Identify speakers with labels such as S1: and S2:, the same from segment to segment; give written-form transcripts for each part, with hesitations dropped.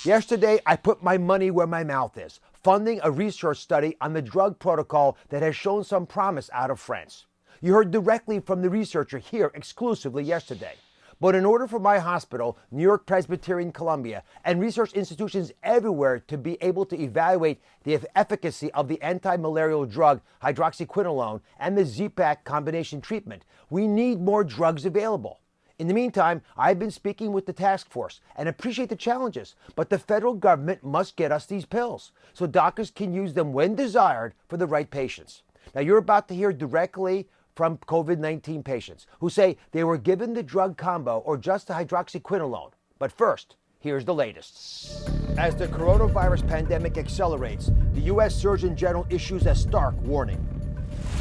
S1: Yesterday, I put my money where my mouth is, funding a research study on the drug protocol that has shown some promise out of France. You heard directly from the researcher here exclusively yesterday. But in order for my hospital, New York Presbyterian Columbia, and research institutions everywhere to be able to evaluate the efficacy of the antimalarial drug hydroxyquinone and the Z-Pak combination treatment, we need more drugs available. In the meantime, I've been speaking with the task force and appreciate the challenges, but the federal government must get us these pills so doctors can use them when desired for the right patients. Now, you're about to hear directly from COVID-19 patients who say they were given the drug combo or just the hydroxyquinone. But first, here's the latest. As the coronavirus pandemic accelerates, the U.S. Surgeon General issues a stark warning.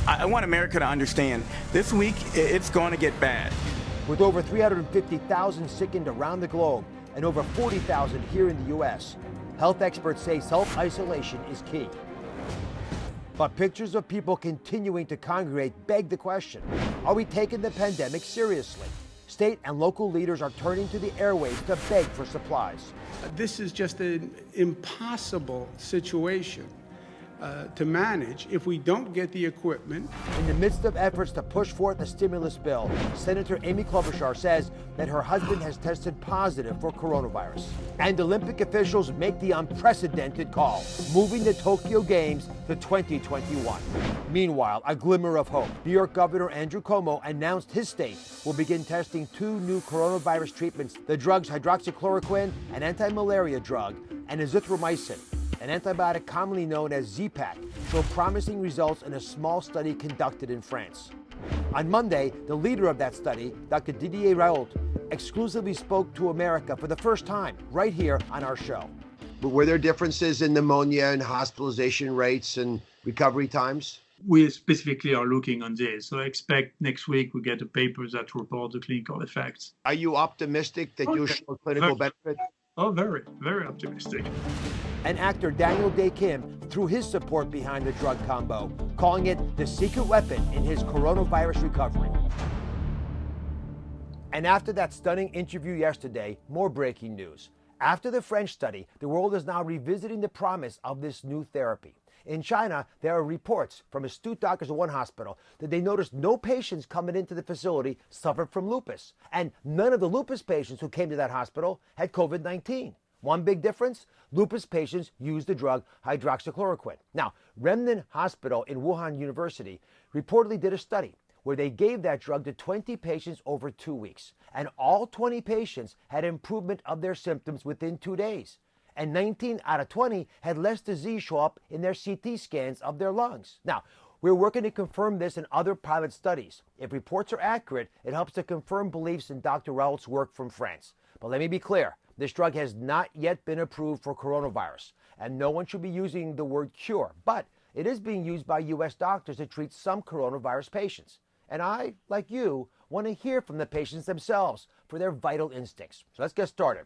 S2: I want America to understand this week it's going to get bad.
S1: With over 350,000 sickened around the globe and over 40,000 here in the U.S., health experts say self-isolation is key. But pictures of people continuing to congregate beg the question, are we taking the pandemic seriously? State and local leaders are turning to the airwaves to beg for supplies.
S3: This is just an impossible situation to manage if we don't get the equipment.
S1: In the midst of efforts to push forth a stimulus bill, Senator Amy Klobuchar says that her husband has tested positive for coronavirus. And Olympic officials make the unprecedented call, moving the Tokyo Games to 2021. Meanwhile, a glimmer of hope. New York Governor Andrew Cuomo announced his state will begin testing 2 new coronavirus treatments, the drugs hydroxychloroquine, an anti-malaria drug, and azithromycin, an antibiotic commonly known as Z-Pak, showed promising results in a small study conducted in France. On Monday, the leader of that study, Dr. Didier Raoult, exclusively spoke to America for the first time right here on our show.
S4: But were there differences in pneumonia and hospitalization rates and recovery times?
S5: We specifically are looking on this. So I expect next week we get the papers that report the clinical effects.
S4: Are you optimistic that you'll show clinical benefit?
S5: Oh, very, very optimistic.
S1: And actor Daniel Day Kim threw his support behind the drug combo, calling it the secret weapon in his coronavirus recovery. And after that stunning interview yesterday, more breaking news. After the French study, the world is now revisiting the promise of this new therapy. In China, there are reports from astute doctors at one hospital that they noticed no patients coming into the facility suffered from lupus. And none of the lupus patients who came to that hospital had COVID-19. One big difference, lupus patients use the drug hydroxychloroquine. Now, Remden Hospital in Wuhan University reportedly did a study where they gave that drug to 20 patients over 2 weeks. And all 20 patients had improvement of their symptoms within 2 days. And 19 out of 20 had less disease show up in their CT scans of their lungs. Now, we're working to confirm this in other pilot studies. If reports are accurate, it helps to confirm beliefs in Dr. Raoult's work from France. But let me be clear, this drug has not yet been approved for coronavirus, and no one should be using the word cure, but it is being used by U.S. doctors to treat some coronavirus patients. And I, like you, want to hear from the patients themselves for their vital instincts. So let's get started.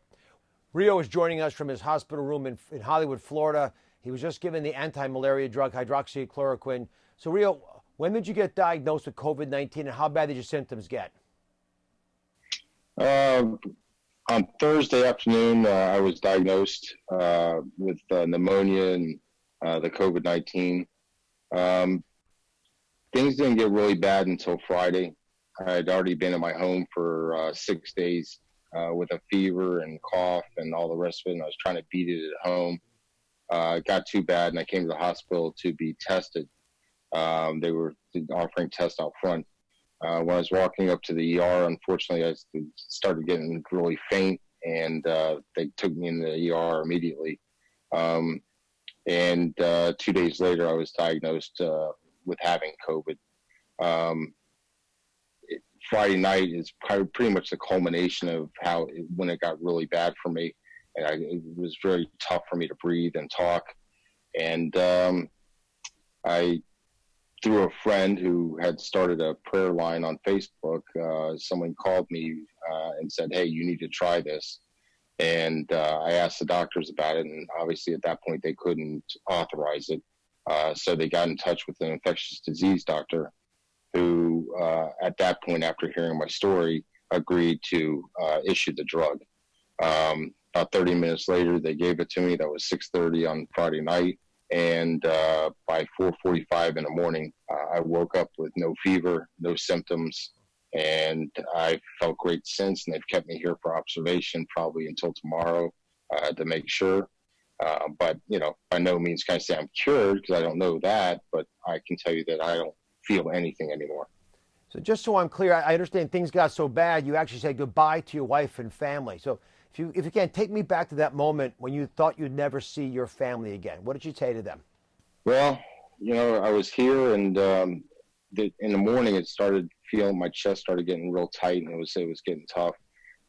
S1: Rio is joining us from his hospital room in Hollywood, Florida. He was just given the anti-malaria drug hydroxychloroquine. So Rio, when did you get diagnosed with COVID-19 and how bad did your symptoms get?
S6: On Thursday afternoon, I was diagnosed with pneumonia and the COVID-19. Things didn't get really bad until Friday. I had already been in my home for 6 days with a fever and cough and all the rest of it, and I was trying to beat it at home. It got too bad, and I came to the hospital to be tested. They were offering tests out front. When I was walking up to the ER, unfortunately, I started getting really faint, and they took me in the ER immediately. And 2 days later, I was diagnosed with having COVID. Friday night is pretty much the culmination of when it got really bad for me. And it was very tough for me to breathe and talk. And I, through a friend who had started a prayer line on Facebook, someone called me and said, "Hey, you need to try this." And I asked the doctors about it, and obviously at that point they couldn't authorize it. So they got in touch with an infectious disease doctor who, at that point, after hearing my story, agreed to issue the drug. About 30 minutes later, they gave it to me. That was 6:30 on Friday night. And by 4:45 in the morning, I woke up with no fever, no symptoms, and I felt great since. And they've kept me here for observation probably until tomorrow to make sure. But, by no means can I say I'm cured, because I don't know that, but I can tell you that I don't feel anything anymore.
S1: So just so I'm clear, I understand things got so bad, you actually said goodbye to your wife and family. So if you can, take me back to that moment when you thought you'd never see your family again. What did you say to them?
S6: Well, I was here, and in the morning it started feeling, my chest started getting real tight, and it was getting tough.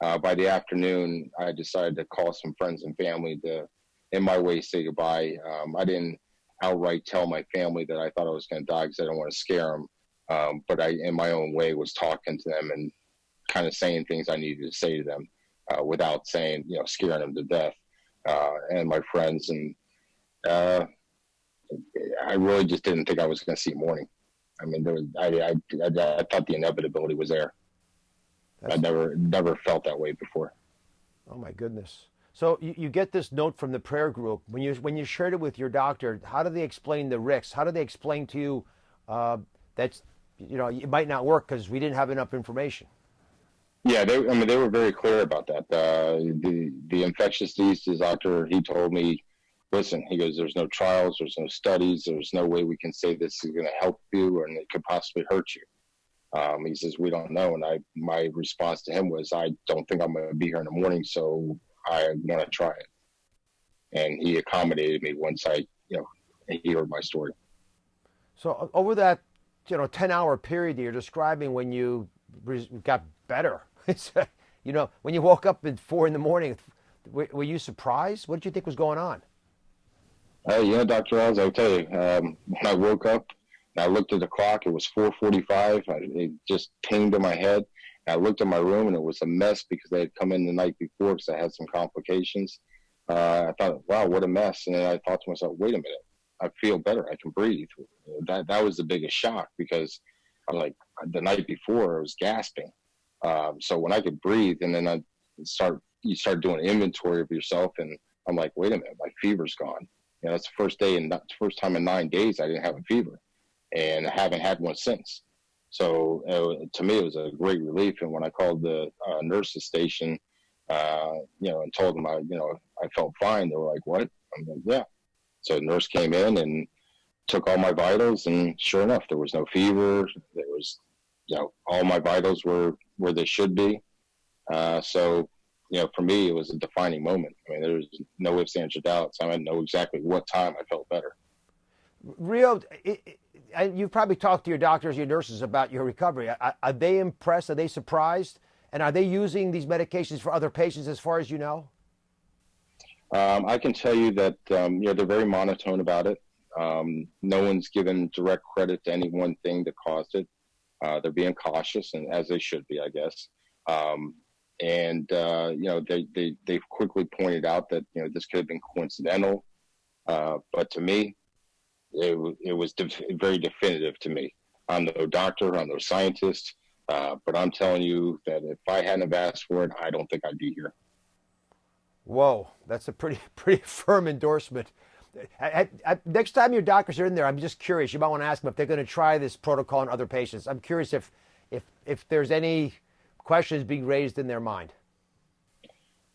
S6: By the afternoon, I decided to call some friends and family to, in my way, say goodbye. I didn't outright tell my family that I thought I was going to die, because I don't want to scare them. But I, in my own way, was talking to them and kind of saying things I needed to say to them without saying, scaring them to death. And my friends, and I really just didn't think I was going to see morning. I mean, I thought the inevitability was there. I never felt that way before. Oh
S1: my goodness. So you get this note from the prayer group. When you shared it with your doctor, how do they explain the risks? How do they explain to you that it might not work because we didn't have enough information?
S6: Yeah, they were very clear about that. The infectious diseases doctor, he told me, listen, he goes, there's no trials, there's no studies, there's no way we can say this is going to help you and it could possibly hurt you. He says, we don't know. And my response to him was, I don't think I'm going to be here in the morning, so I want to try it. And he accommodated me once he heard my story.
S1: So over that, 10-hour period that you're describing when you got better, when you woke up at 4 a.m, were you surprised? What did you think was going on?
S6: Dr. Oz, I'll tell you, when I woke up, and I looked at the clock, it was 4:45. It just pinged in my head. And I looked at my room, and it was a mess because they had come in the night before because I had some complications. I thought, wow, what a mess. And then I thought to myself, wait a minute, I feel better. I can breathe. That was the biggest shock, because I'm like, the night before I was gasping. So when I could breathe, and then you start doing inventory of yourself, and I'm like, wait a minute, my fever's gone. That's the first time in 9 days I didn't have a fever, and I haven't had one since. So to me, it was a great relief. And when I called the nurses station, and told them I felt fine, they were like, what? I'm like, yeah. So the nurse came in and took all my vitals, and sure enough, there was no fever. There was, all my vitals were where they should be. So for me, it was a defining moment. I mean, there was no ifs, ands, or doubts. I didn't know exactly what time I felt better.
S1: Rio, you've probably talked to your doctors, your nurses about your recovery. Are they impressed? Are they surprised? And are they using these medications for other patients, as far as you know?
S6: I can tell you that they're very monotone about it. No one's given direct credit to any one thing that caused it. They're being cautious, and as they should be, I guess. They've quickly pointed out that this could have been coincidental, but to me, it was very definitive to me. I'm no doctor, I'm no scientist, but I'm telling you that if I hadn't have asked for it, I don't think I'd be here.
S1: Whoa, that's a pretty firm endorsement. Next time your doctors are in there, I'm just curious. You might want to ask them if they're going to try this protocol on other patients. I'm curious if there's any questions being raised in their mind.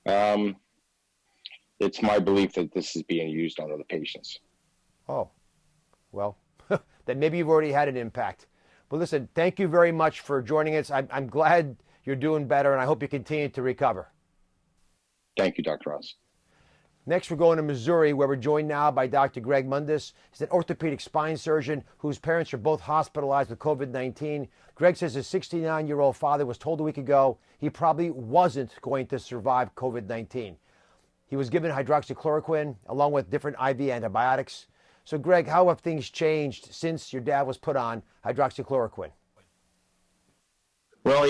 S6: It's my belief that this is being used on other patients.
S1: Oh, well, then maybe you've already had an impact. Well, listen, thank you very much for joining us. I'm glad you're doing better, and I hope you continue to recover.
S6: Thank you, Dr. Ross.
S1: Next, we're going to Missouri, where we're joined now by Dr. Greg Mundis. He's an orthopedic spine surgeon whose parents are both hospitalized with COVID-19. Greg says his 69-year-old father was told a week ago he probably wasn't going to survive COVID-19. He was given hydroxychloroquine along with different IV antibiotics. So, Greg, how have things changed since your dad was put on hydroxychloroquine?
S7: Well,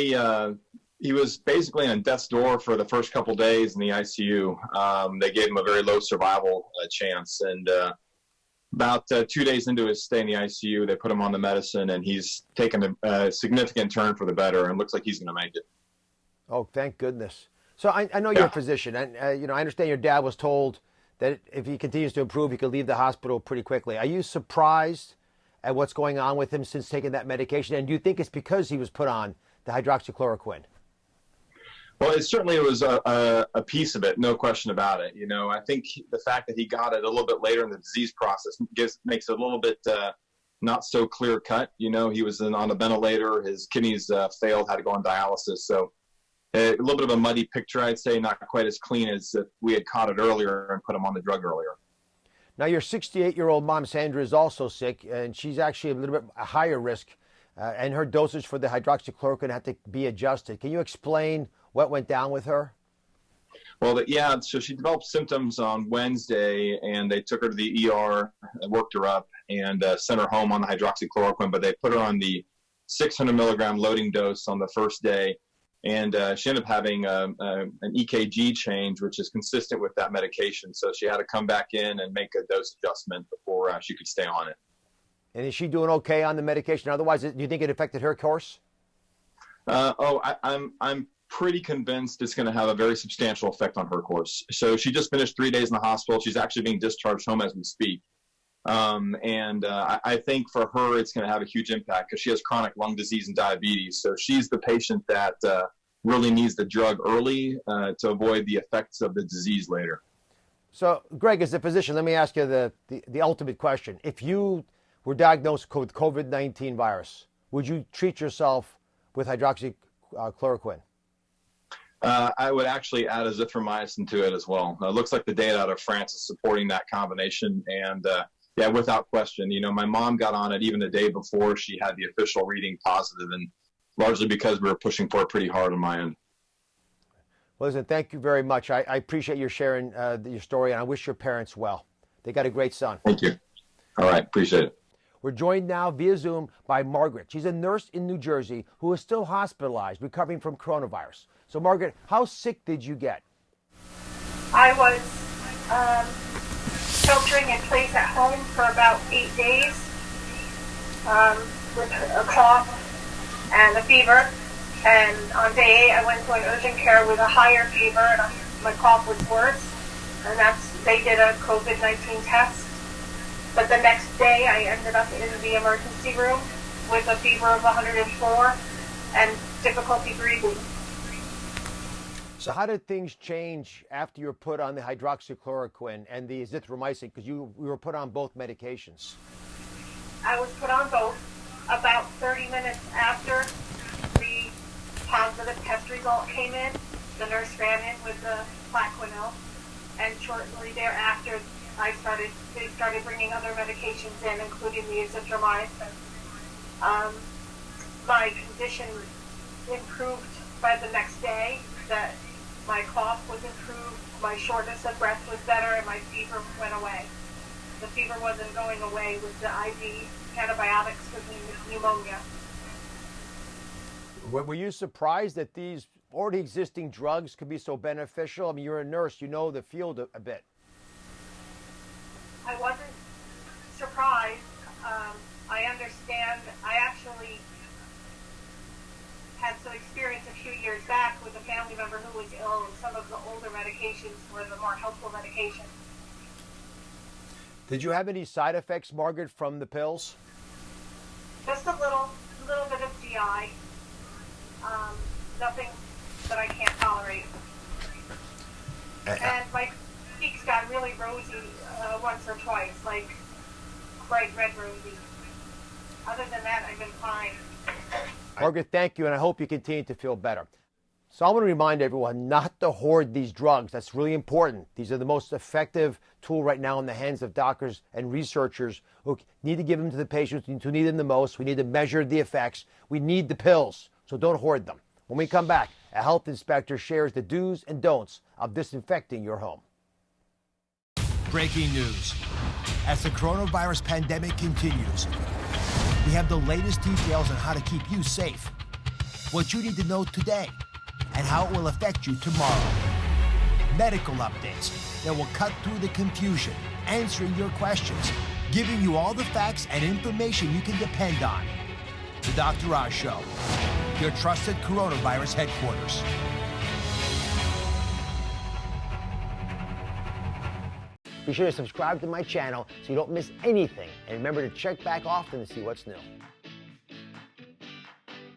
S7: he was basically on death's door for the first couple days in the ICU. They gave him a very low survival chance. And about 2 days into his stay in the ICU, they put him on the medicine, and he's taken a significant turn for the better and looks like he's going to make it.
S1: Oh, thank goodness. So I know you're a physician, and I understand your dad was told that if he continues to improve, he could leave the hospital pretty quickly. Are you surprised at what's going on with him since taking that medication? And do you think it's because he was put on the hydroxychloroquine?
S7: Well, it certainly was a piece of it, no question about it. I think the fact that he got it a little bit later in the disease process makes it a little bit not so clear cut. He was on a ventilator, his kidneys failed, had to go on dialysis. So a little bit of a muddy picture, I'd say, not quite as clean as if we had caught it earlier and put him on the drug earlier.
S1: Now, your 68-year-old mom, Sandra, is also sick, and she's actually a little bit higher risk, and her dosage for the hydroxychloroquine had to be adjusted. Can you explain what went down with her?
S7: Well, so she developed symptoms on Wednesday, and they took her to the ER, worked her up, and sent her home on the hydroxychloroquine, but they put her on the 600 milligram loading dose on the first day, and she ended up having an EKG change, which is consistent with that medication, so she had to come back in and make a dose adjustment before she could stay on it. And
S1: is she doing okay on the medication? Otherwise, do you think it affected her course?
S7: I'm pretty convinced it's going to have a very substantial effect on her course. So she just finished 3 days in the hospital. She's actually being discharged home as we speak. I think for her, it's going to have a huge impact because she has chronic lung disease and diabetes. So she's the patient that really needs the drug early to avoid the effects of the disease later.
S1: So, Greg, as a physician, let me ask you the ultimate question. If you were diagnosed with COVID-19 virus, would you treat yourself with hydroxychloroquine?
S7: I would actually add azithromycin to it as well. It looks like the data out of France is supporting that combination. And without question, my mom got on it even the day before she had the official reading positive, and largely because we were pushing for it pretty hard on my end.
S1: Well, listen, thank you very much. I appreciate your sharing your story, and I wish your parents well. They got a great son.
S7: Thank you. All right. Appreciate it.
S1: We're joined now via Zoom by Margaret. She's a nurse in New Jersey who is still hospitalized, recovering from coronavirus. So, Margaret, how sick did you get?
S8: I was sheltering in place at home for about 8 days with a cough and a fever. And on day 8, I went to an urgent care with a higher fever, and my cough was worse. And they did a COVID-19 test. But the next day, I ended up in the emergency room with a fever of 104 and difficulty breathing.
S1: So how did things change after you were put on the hydroxychloroquine and the azithromycin? Because you were put on both medications.
S8: I was put on both. About 30 minutes after the positive test result came in, the nurse ran in with the Plaquenil, and shortly thereafter, they started bringing other medications in, including the azithromycin. My condition improved by the next day. That my cough was improved, my shortness of breath was better, and my fever went away. The fever wasn't going away with the IV antibiotics for the pneumonia.
S1: Were you surprised that these already existing drugs could be so beneficial? I mean, you're a nurse, you know the field a bit.
S8: I wasn't surprised. I understand. I actually had some experience a few years back with a family member who was ill, and some of the older medications were the more helpful medications.
S1: Did you have any side effects, Margaret, from the pills?
S8: Just a little bit of GI. Nothing that I can't tolerate. And my cheeks got really rosy once or twice, like bright red rosy. Other than that, I've been fine.
S1: Margaret, thank you, and I hope you continue to feel better. So I want to remind everyone not to hoard these drugs. That's really important. These are the most effective tool right now in the hands of doctors and researchers who need to give them to the patients who need them the most. We need to measure the effects. We need the pills, so don't hoard them. When we come back, a health inspector shares the do's and don'ts of disinfecting your home.
S9: Breaking news. As the coronavirus pandemic continues, we have the latest details on how to keep you safe, what you need to know today, and how it will affect you tomorrow. Medical updates that will cut through the confusion, answering your questions, giving you all the facts and information you can depend on. The Dr. Oz Show, your trusted coronavirus headquarters.
S1: Be sure to subscribe to my channel so you don't miss anything. And remember to check back often to see what's new.